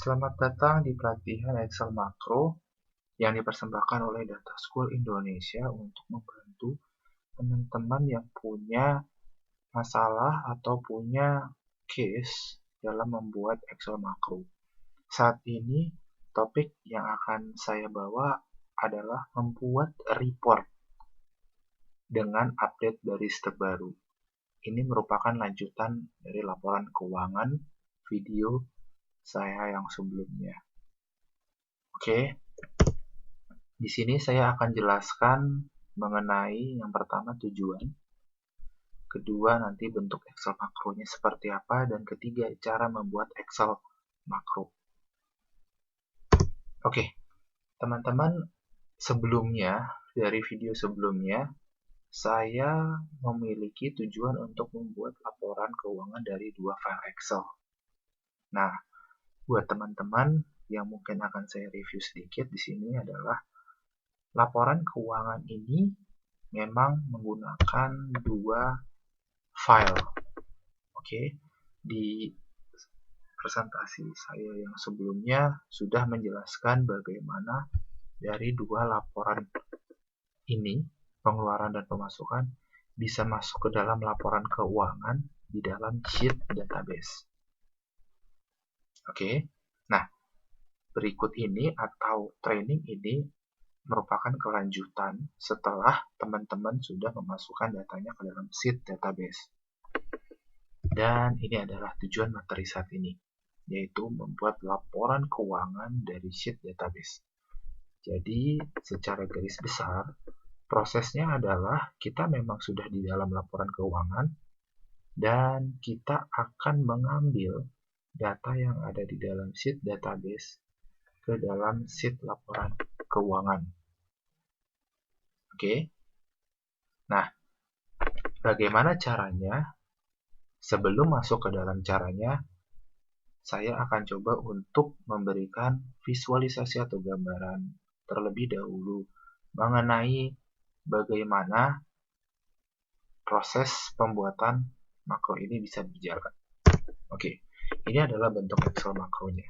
Selamat datang di pelatihan Excel Makro yang dipersembahkan oleh Data School Indonesia untuk membantu teman-teman yang punya masalah atau punya case dalam membuat Excel Makro. Saat ini, topik yang akan saya bawa adalah membuat report dengan update baris terbaru. Ini merupakan lanjutan dari laporan keuangan video saya yang sebelumnya. Oke, di sini saya akan jelaskan mengenai yang pertama tujuan, kedua nanti bentuk Excel makronya seperti apa, dan ketiga cara membuat Excel makro. Oke, teman-teman, sebelumnya dari video sebelumnya saya memiliki tujuan untuk membuat laporan keuangan dari dua file Excel. Nah, buat teman-teman yang mungkin akan saya review sedikit di sini adalah laporan keuangan ini memang menggunakan dua file. Oke, di presentasi saya yang sebelumnya sudah menjelaskan bagaimana dari dua laporan ini, pengeluaran dan pemasukan, bisa masuk ke dalam laporan keuangan di dalam sheet database. Oke, nah berikut ini atau training ini merupakan kelanjutan setelah teman-teman sudah memasukkan datanya ke dalam sheet database. Dan ini adalah tujuan materi saat ini, yaitu membuat laporan keuangan dari sheet database. Jadi, secara garis besar, prosesnya adalah kita memang sudah di dalam laporan keuangan, dan kita akan mengambil data yang ada di dalam sheet database ke dalam sheet laporan keuangan. Oke. Nah, bagaimana caranya? Sebelum masuk ke dalam caranya, saya akan coba untuk memberikan visualisasi atau gambaran terlebih dahulu mengenai bagaimana proses pembuatan makro ini bisa berjalan. Oke, ini adalah bentuk Excel makronya.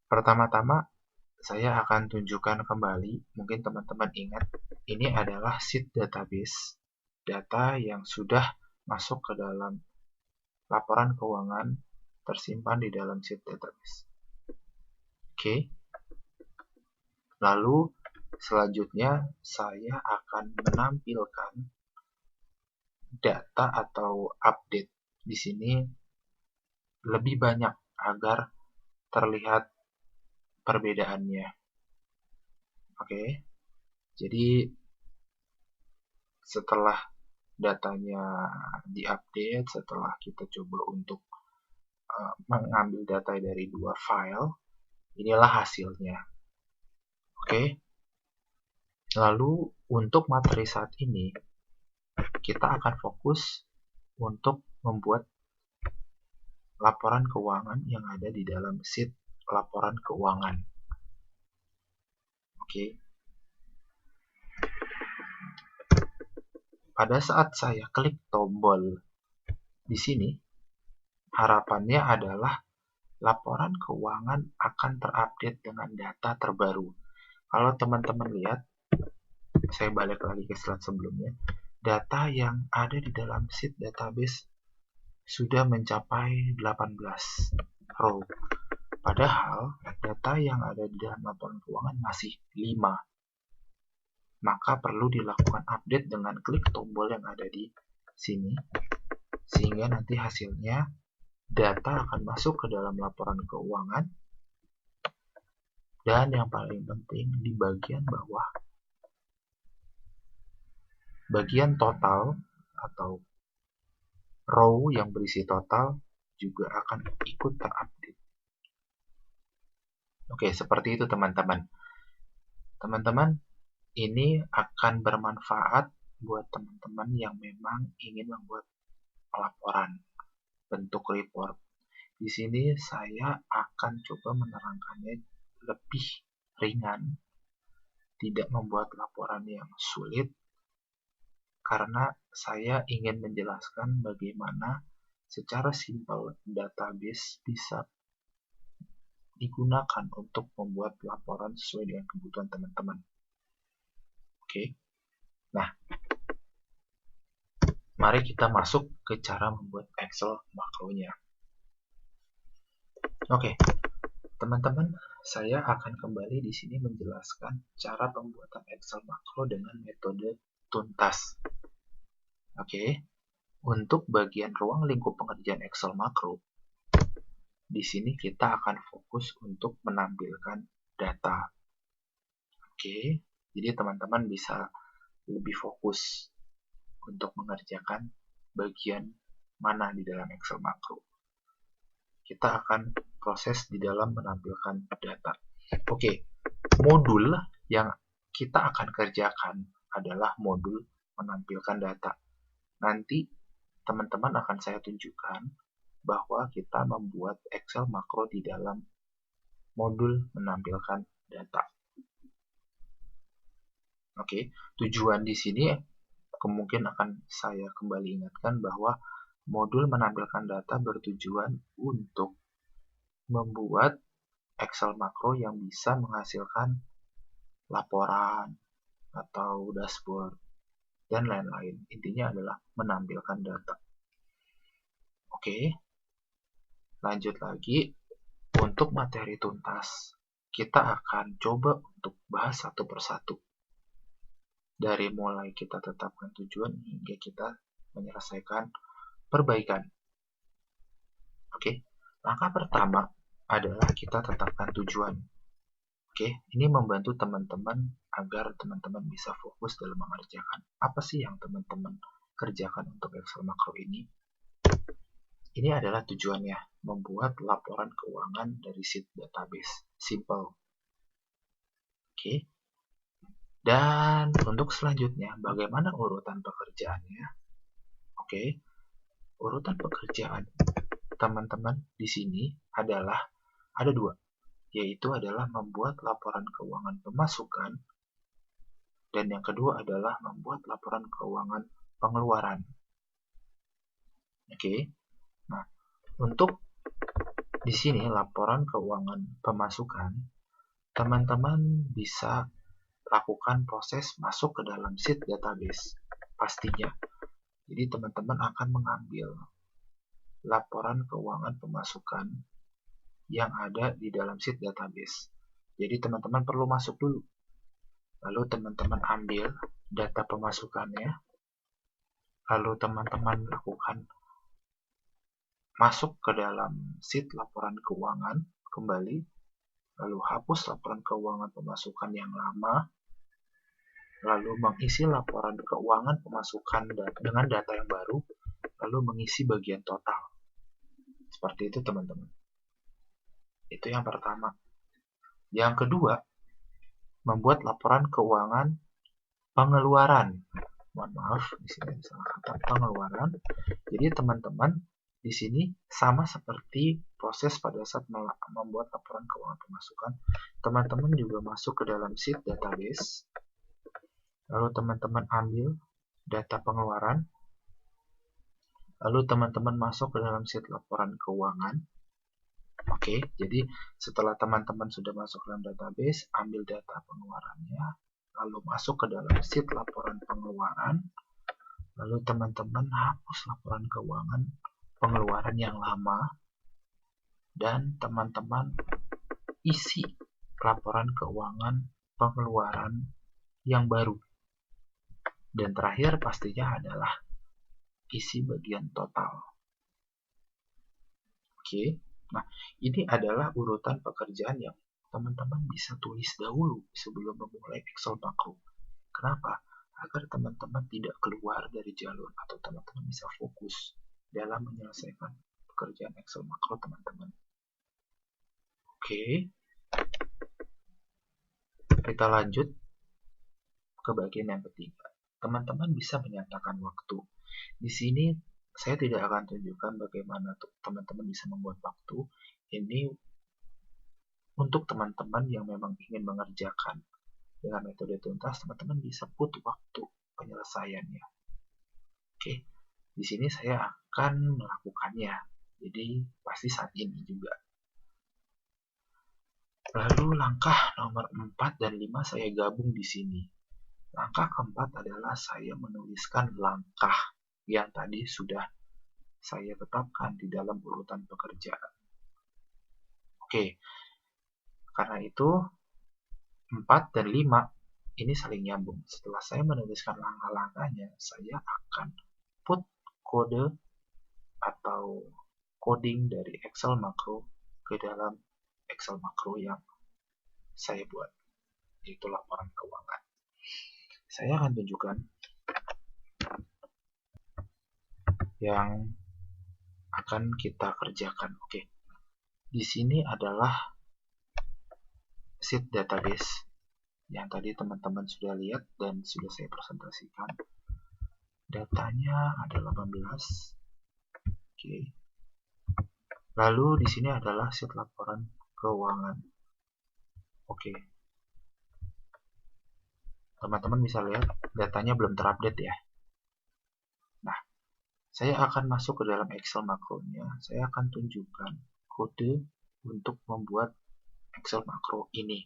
Pertama-tama, saya akan tunjukkan kembali, mungkin teman-teman ingat, ini adalah sheet database, data yang sudah masuk ke dalam laporan keuangan tersimpan di dalam sheet database. Oke. Lalu selanjutnya saya akan menampilkan data atau update di sini lebih banyak agar terlihat perbedaannya. Oke. Jadi setelah datanya diupdate, setelah kita coba untuk mengambil data dari dua file, inilah hasilnya. Oke. Lalu untuk materi saat ini, kita akan fokus untuk membuat laporan keuangan yang ada di dalam sheet laporan keuangan. Oke. Pada saat saya klik tombol di sini, harapannya adalah laporan keuangan akan terupdate dengan data terbaru. Kalau teman-teman lihat, saya balik lagi ke slide sebelumnya, data yang ada di dalam sheet database sudah mencapai 18 row. Padahal data yang ada di dalam laporan keuangan masih 5. Maka perlu dilakukan update dengan klik tombol yang ada di sini, sehingga nanti hasilnya data akan masuk ke dalam laporan keuangan, dan yang paling penting di bagian bawah, bagian total atau row yang berisi total juga akan ikut terupdate. Oke, seperti itu teman-teman. Teman-teman, ini akan bermanfaat buat teman-teman yang memang ingin membuat laporan bentuk report. Di sini saya akan coba menerangkannya lebih ringan, tidak membuat laporan yang sulit, karena saya ingin menjelaskan bagaimana secara simpel database bisa digunakan untuk membuat laporan sesuai dengan kebutuhan teman-teman. Oke. Nah, mari kita masuk ke cara membuat Excel makronya. Oke, teman-teman, saya akan kembali di sini menjelaskan cara pembuatan Excel makro dengan metode tuntas. Oke, untuk bagian ruang lingkup pengerjaan Excel makro, di sini kita akan fokus untuk menampilkan data. Oke, jadi teman-teman bisa lebih fokus untuk mengerjakan bagian mana di dalam Excel makro. Kita akan proses di dalam menampilkan data. Oke, modul yang kita akan kerjakan adalah modul menampilkan data. Nanti teman-teman akan saya tunjukkan bahwa kita membuat Excel makro di dalam modul menampilkan data. Oke, tujuan di sini kemungkinan akan saya kembali ingatkan bahwa modul menampilkan data bertujuan untuk membuat Excel makro yang bisa menghasilkan laporan atau dashboard dan lain-lain. Intinya adalah menampilkan data. Oke, lanjut lagi. Untuk materi tuntas, kita akan coba untuk bahas satu persatu. Dari mulai kita tetapkan tujuan hingga kita menyelesaikan perbaikan. Oke, langkah pertama adalah kita tetapkan tujuan. Oke, ini membantu teman-teman agar teman-teman bisa fokus dalam mengerjakan. Apa sih yang teman-teman kerjakan untuk Excel makro ini? Ini adalah tujuannya, membuat laporan keuangan dari sheet database. Simple. Oke. Dan untuk selanjutnya, bagaimana urutan pekerjaannya? Oke. Urutan pekerjaan teman-teman di sini adalah ada dua, yaitu adalah membuat laporan keuangan pemasukan dan yang kedua adalah membuat laporan keuangan pengeluaran. Oke. Nah, untuk di sini laporan keuangan pemasukan, teman-teman bisa lakukan proses masuk ke dalam sheet database pastinya. Jadi teman-teman akan mengambil laporan keuangan pemasukan yang ada di dalam sheet database. Jadi teman-teman perlu masuk dulu. Lalu teman-teman ambil data pemasukannya. Lalu teman-teman lakukan masuk ke dalam sheet laporan keuangan kembali, lalu hapus laporan keuangan pemasukan yang lama, lalu mengisi laporan keuangan pemasukan dengan data yang baru, lalu mengisi bagian total. Seperti itu teman-teman. Itu yang pertama. Yang kedua, membuat laporan keuangan pengeluaran. Mohon maaf, di sini salah kata pengeluaran. Jadi teman-teman di sini sama seperti proses pada saat membuat laporan keuangan pemasukan. Teman-teman juga masuk ke dalam sheet database. Lalu teman-teman ambil data pengeluaran. Lalu teman-teman masuk ke dalam sheet laporan keuangan. Oke, jadi setelah teman-teman sudah masuk ke dalam database, ambil data pengeluarannya, lalu masuk ke dalam sheet laporan pengeluaran, lalu teman-teman hapus laporan keuangan pengeluaran yang lama, dan teman-teman isi laporan keuangan pengeluaran yang baru. Dan terakhir pastinya adalah isi bagian total. Oke, nah ini adalah urutan pekerjaan yang teman-teman bisa tulis dahulu sebelum memulai Excel makro. Kenapa? Agar teman-teman tidak keluar dari jalur atau teman-teman bisa fokus dalam menyelesaikan pekerjaan Excel makro teman-teman. Oke, kita lanjut ke bagian yang ketiga. Teman-teman bisa menyatakan waktu. Di sini saya tidak akan tunjukkan bagaimana teman-teman bisa membuat waktu. Ini untuk teman-teman yang memang ingin mengerjakan dengan metode tuntas, teman-teman bisa put waktu penyelesaiannya. Oke, di sini saya akan melakukannya. Jadi pasti saat ini juga. Lalu langkah nomor 4 dan 5 saya gabung di sini. Langkah keempat adalah saya menuliskan langkah yang tadi sudah saya tetapkan di dalam urutan pekerjaan. Oke, karena itu 4 dan 5 ini saling nyambung. Setelah saya menuliskan langkah-langkahnya, saya akan put kode atau coding dari Excel makro ke dalam Excel makro yang saya buat, yaitu laporan keuangan. Saya akan tunjukkan yang akan kita kerjakan. Oke, di sini adalah sheet database yang tadi teman-teman sudah lihat dan sudah saya presentasikan. Datanya ada 18. Oke. Lalu di sini adalah sheet laporan keuangan. Oke. Teman-teman bisa lihat datanya belum terupdate ya. Nah, saya akan masuk ke dalam Excel makronya. Saya akan tunjukkan kode untuk membuat Excel makro ini.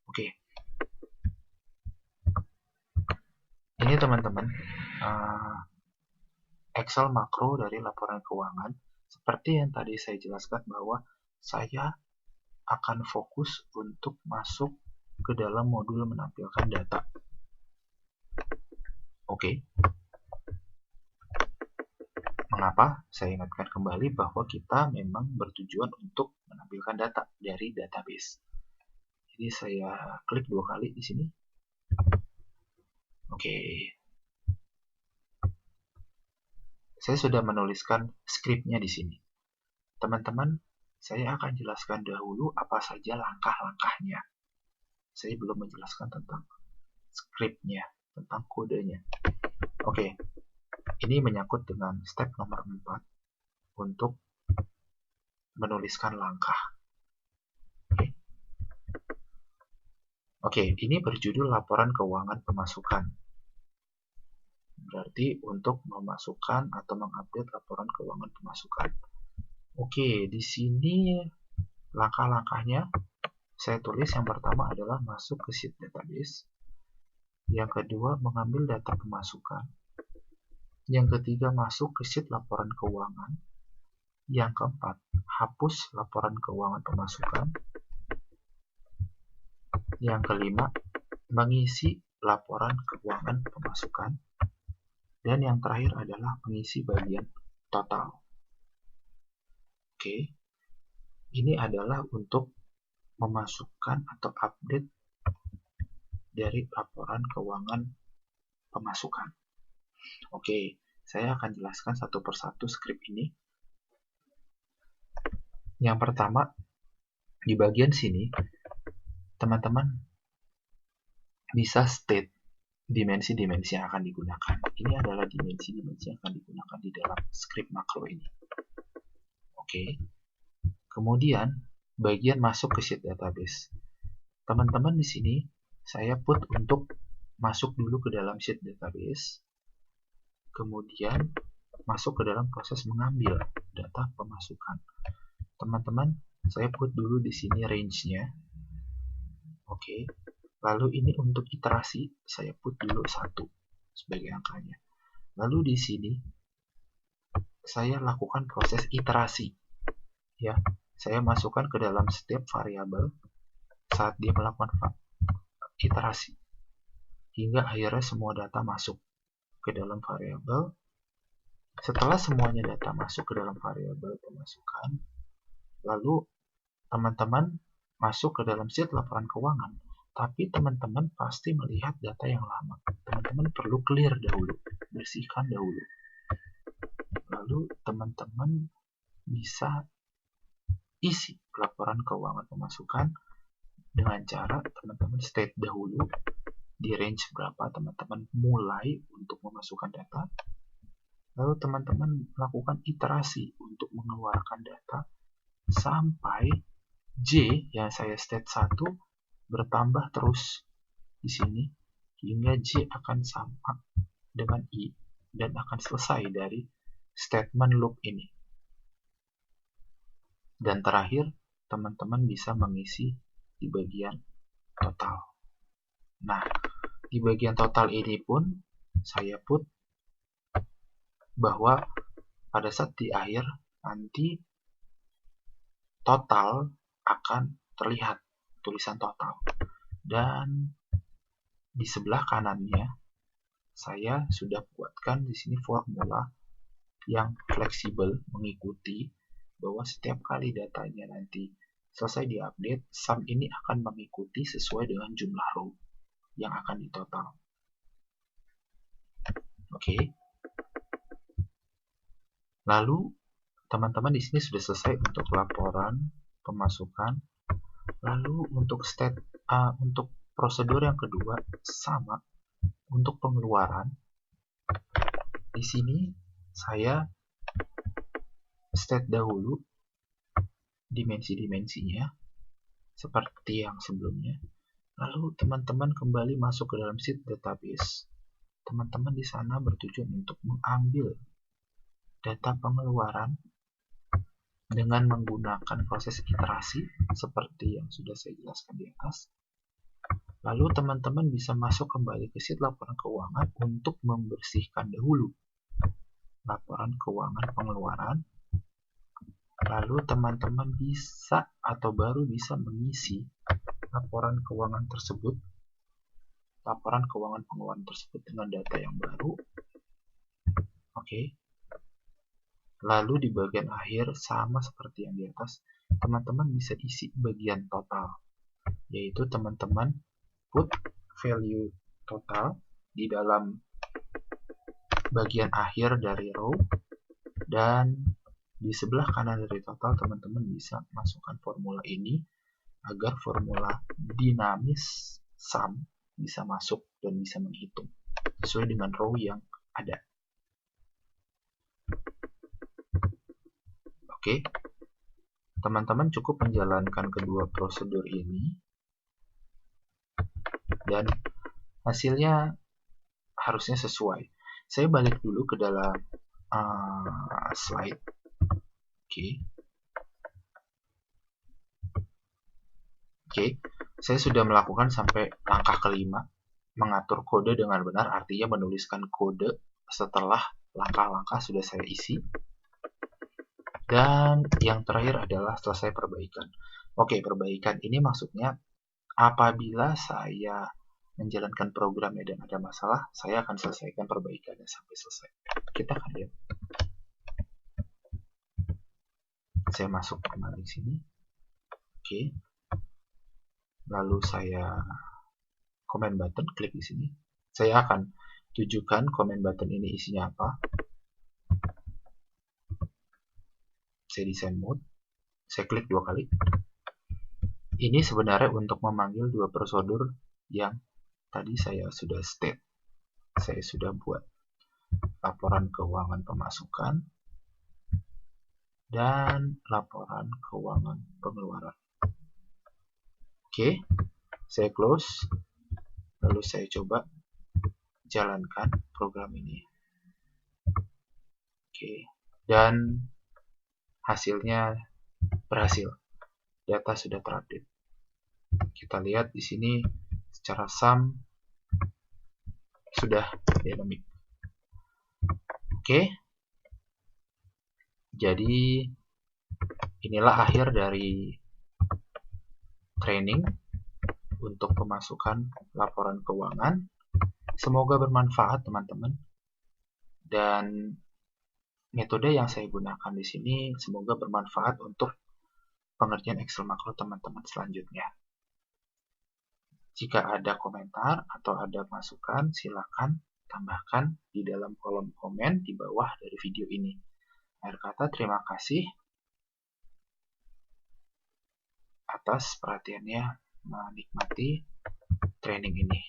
Oke. Ini teman-teman Excel makro dari laporan keuangan. Seperti yang tadi saya jelaskan bahwa saya akan fokus untuk masuk ke dalam modul menampilkan data. Oke. Mengapa? Saya ingatkan kembali bahwa kita memang bertujuan untuk menampilkan data dari database. Jadi saya klik 2 kali di sini. Oke. Saya sudah menuliskan skripnya di sini. Teman-teman, saya akan jelaskan dahulu apa saja langkah-langkahnya. Saya belum menjelaskan tentang skripnya, tentang kodenya. Oke. Ini menyangkut dengan step nomor 4 untuk menuliskan langkah. Oke, ini berjudul laporan keuangan pemasukan. Berarti untuk memasukkan atau mengupdate laporan keuangan pemasukan. Oke, di sini langkah-langkahnya saya tulis. Yang pertama adalah masuk ke sheet database. Yang kedua, mengambil data pemasukan. Yang ketiga, masuk ke sheet laporan keuangan. Yang keempat, hapus laporan keuangan pemasukan. Yang kelima, mengisi laporan keuangan pemasukan. Dan yang terakhir adalah mengisi bagian total. Oke, ini adalah untuk memasukkan atau update dari laporan keuangan pemasukan. Oke, saya akan jelaskan satu persatu skrip ini. Yang pertama, di bagian sini, teman-teman bisa state dimensi-dimensi yang akan digunakan. Ini adalah dimensi-dimensi yang akan digunakan di dalam skrip makro ini. Oke. Kemudian, bagian masuk ke sheet database. Teman-teman di sini, saya put untuk masuk dulu ke dalam sheet database. Kemudian, masuk ke dalam proses mengambil data pemasukan. Teman-teman, saya put dulu di sini range-nya. Oke. Lalu ini untuk iterasi, saya put dulu 1 sebagai angkanya. Lalu di sini, saya lakukan proses iterasi. Ya, saya masukkan ke dalam setiap variabel saat dia melakukan iterasi. Hingga akhirnya semua data masuk ke dalam variabel. Setelah semuanya data masuk ke dalam variabel pemasukan, lalu teman-teman masuk ke dalam sheet laporan keuangan. Tapi teman-teman pasti melihat data yang lama. Teman-teman perlu clear dahulu, bersihkan dahulu. Lalu teman-teman bisa isi laporan keuangan pemasukan dengan cara teman-teman state dahulu di range berapa teman-teman mulai untuk memasukkan data. Lalu teman-teman melakukan iterasi untuk mengeluarkan data sampai J yang saya state 1 bertambah terus di sini hingga J akan sama dengan I dan akan selesai dari statement loop ini. Dan terakhir, teman-teman bisa mengisi di bagian total. Nah, di bagian total ini pun saya put bahwa pada saat di akhir nanti total akan terlihat tulisan total. Dan di sebelah kanannya saya sudah buatkan di sini formula yang fleksibel mengikuti bahwa setiap kali datanya nanti selesai diupdate, sum ini akan mengikuti sesuai dengan jumlah row yang akan ditotal. Oke. Lalu teman-teman di sini sudah selesai untuk laporan pemasukan. Lalu untuk untuk prosedur yang kedua sama untuk pengeluaran. Di sini saya state dahulu dimensi-dimensinya seperti yang sebelumnya. Lalu teman-teman kembali masuk ke dalam sheet database. Teman-teman di sana bertujuan untuk mengambil data pengeluaran dengan menggunakan proses iterasi seperti yang sudah saya jelaskan di atas. Lalu teman-teman bisa masuk kembali ke sheet laporan keuangan untuk membersihkan dahulu laporan keuangan pengeluaran. Lalu teman-teman bisa atau baru bisa mengisi laporan keuangan tersebut, laporan keuangan pengeluaran tersebut dengan data yang baru. Oke. Lalu di bagian akhir sama seperti yang di atas, teman-teman bisa isi bagian total, yaitu teman-teman put value total di dalam bagian akhir dari row, dan di sebelah kanan dari total teman-teman bisa masukkan formula ini agar formula dinamis sum bisa masuk dan bisa menghitung sesuai dengan row yang ada. Oke, teman-teman cukup menjalankan kedua prosedur ini dan hasilnya harusnya sesuai. Saya balik dulu ke dalam slide. Oke, saya sudah melakukan sampai langkah kelima, mengatur kode dengan benar, artinya menuliskan kode setelah langkah-langkah sudah saya isi. Dan yang terakhir adalah selesai perbaikan. Oke, perbaikan ini maksudnya apabila saya menjalankan programnya dan ada masalah, saya akan selesaikan perbaikannya sampai selesai. Kita akan lihat. Saya masuk kembali di sini. Oke. Lalu saya comment button, klik di sini. Saya akan tujukan comment button ini isinya apa. Saya desain mode. Saya klik 2 kali. Ini sebenarnya untuk memanggil dua prosedur yang tadi saya sudah state. Saya sudah buat laporan keuangan pemasukan dan laporan keuangan pengeluaran. Oke, saya close. Lalu saya coba jalankan program ini. Oke, dan hasilnya berhasil. Data sudah terupdate. Kita lihat di sini secara sum sudah dynamic. Oke. Jadi inilah akhir dari training untuk pemasukan laporan keuangan. Semoga bermanfaat teman-teman. Dan metode yang saya gunakan di sini semoga bermanfaat untuk pengerjaan Excel makro teman-teman selanjutnya. Jika ada komentar atau ada masukan, silakan tambahkan di dalam kolom komen di bawah dari video ini. Akhir kata, terima kasih atas perhatiannya menikmati training ini.